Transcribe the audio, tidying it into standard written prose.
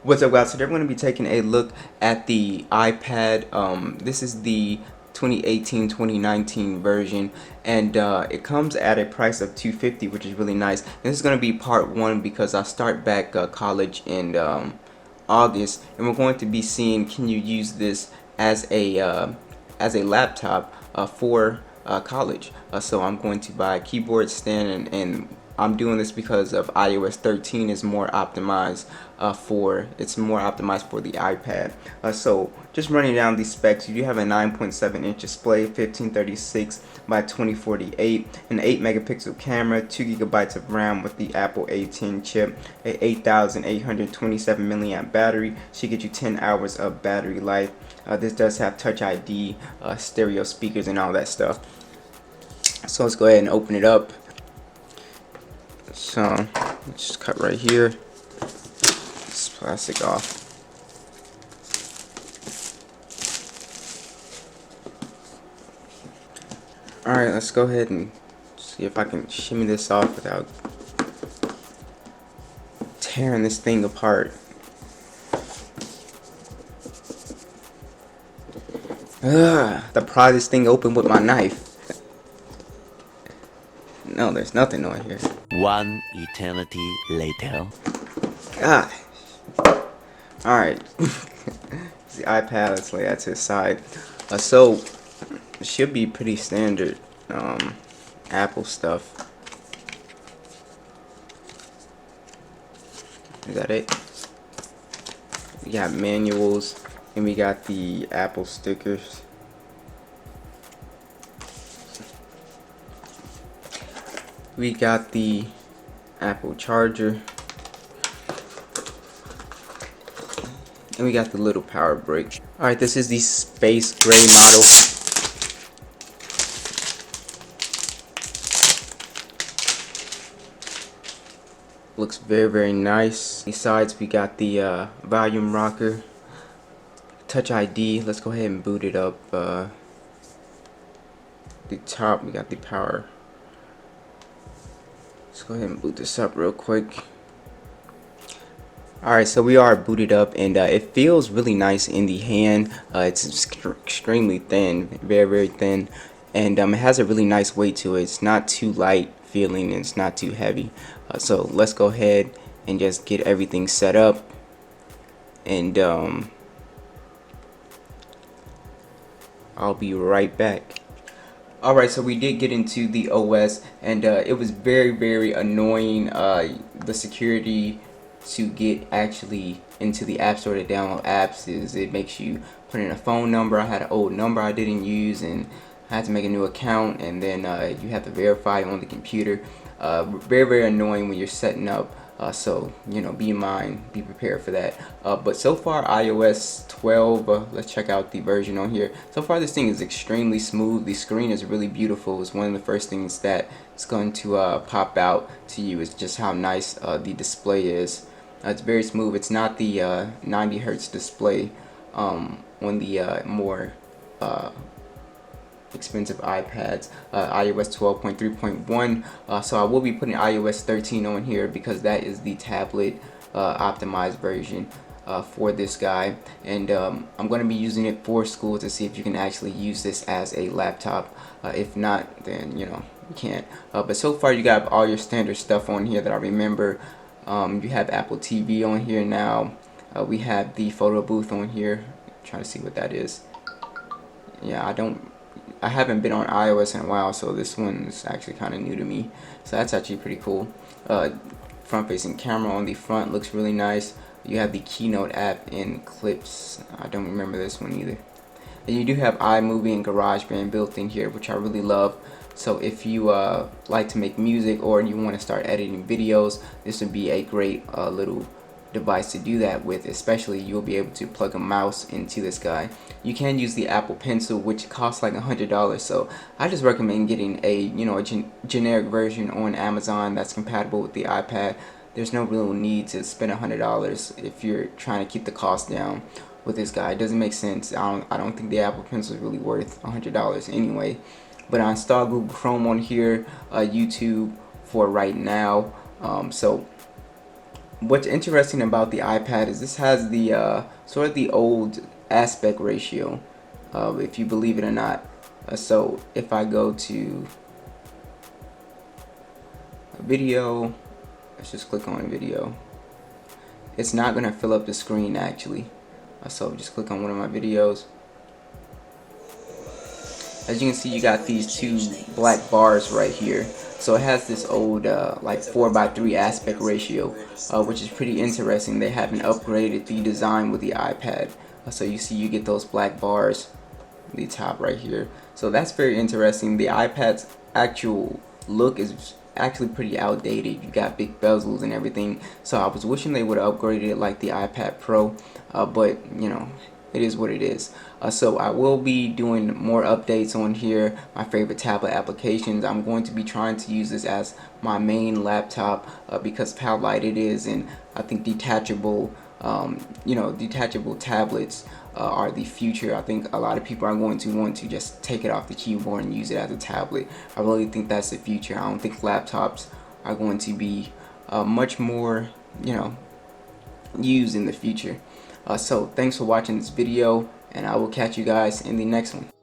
What's up, guys? Today we're going to be taking a look at the iPad. This is the 2018-2019 version, and it comes at a price of $250, which is really nice. And this is going to be part one because I start back college in August, and we're going to be seeing, can you use this as a laptop for college. So I'm going to buy a keyboard stand, and I'm doing this because of iOS 13 is more optimized for the iPad. So just running down these specs, you do have a 9.7-inch display, 1536 by 2048, an 8 megapixel camera, 2 gigabytes of RAM with the Apple A10 chip, a 8827 milliamp battery. Should get you 10 hours of battery life. This does have Touch ID, stereo speakers, and all that stuff. So let's go ahead and open it up. So let's just cut right here. This plastic off. Alright, let's go ahead and see if I can shimmy this off without tearing this thing apart. To pry this thing open with my knife. No, there's nothing on here. One eternity later. God. Alright. The iPad, let's lay that to the side. So, it should be pretty standard Apple stuff. Is that it? We got manuals, and we got the Apple stickers. We got the Apple charger, and we got the little power brick. Alright, this is the space gray model. Looks very, very nice. Besides, we got the volume rocker, Touch ID. Let's go ahead and boot it up. The top, we got the power. Let's go ahead and boot this up real quick. Alright, so we are booted up, and it feels really nice in the hand. It's extremely thin, very, very thin, and it has a really nice weight to it. It's not too light feeling, and it's not too heavy. So let's go ahead and just get everything set up, and I'll be right back. Alright, so we did get into the OS, and it was very, very annoying, the security to get actually into the App Store to download apps. It makes you put in a phone number. I had an old number I didn't use, and I had to make a new account, and then you have to verify on the computer. Very, very annoying when you're setting up. So, you know, be prepared for that. But so far, iOS 12, let's check out the version on here. So far, this thing is extremely smooth. The screen is really beautiful. It's one of the first things that is going to pop out to you, is just how nice the display is. It's very smooth. It's not the 90 hertz display on the more expensive iPads. iOS 12.3.1, so I will be putting iOS 13 on here because that is the tablet optimized version for this guy, and I'm going to be using it for school to see if you can actually use this as a laptop. If not, then you know, you can't. But so far you got all your standard stuff on here that I remember. You have Apple TV on here now. We have the photo booth on here. I'm trying to see what that is. Yeah, I haven't been on iOS in a while, so this one is actually kind of new to me. So that's actually pretty cool. Front-facing camera on the front looks really nice. You have the Keynote app in Clips. I don't remember this one either. And you do have iMovie and GarageBand built in here, which I really love. So if you like to make music, or you want to start editing videos, this would be a great little device to do that with. Especially, you'll be able to plug a mouse into this guy. You can use the Apple Pencil, which costs like $100. So I just recommend getting a generic version on Amazon that's compatible with the iPad. There's no real need to spend $100 if you're trying to keep the cost down with this guy. It doesn't make sense. I don't think the Apple Pencil is really worth $100 anyway. But I installed Google Chrome on here, YouTube for right now. So what's interesting about the iPad is this has the sort of the old aspect ratio, if you believe it or not. So if I go to a video, let's just click on video, it's not gonna fill up the screen actually. So just click on one of my videos. As you can see, you got these two black bars right here. So it has this old like 4:3 aspect ratio, which is pretty interesting. They haven't upgraded the design with the iPad. So you see you get those black bars on the top right here. So that's very interesting. The iPad's actual look is actually pretty outdated. You got big bezels and everything. So I was wishing they would have upgraded it like the iPad Pro, but you know, it is what it is. So I will be doing more updates on here, my favorite tablet applications. I'm going to be trying to use this as my main laptop because of how light it is, and I think detachable detachable tablets are the future. I think a lot of people are going to want to just take it off the keyboard and use it as a tablet. I really think that's the future. I don't think laptops are going to be much more used in the future. So thanks for watching this video, and I will catch you guys in the next one.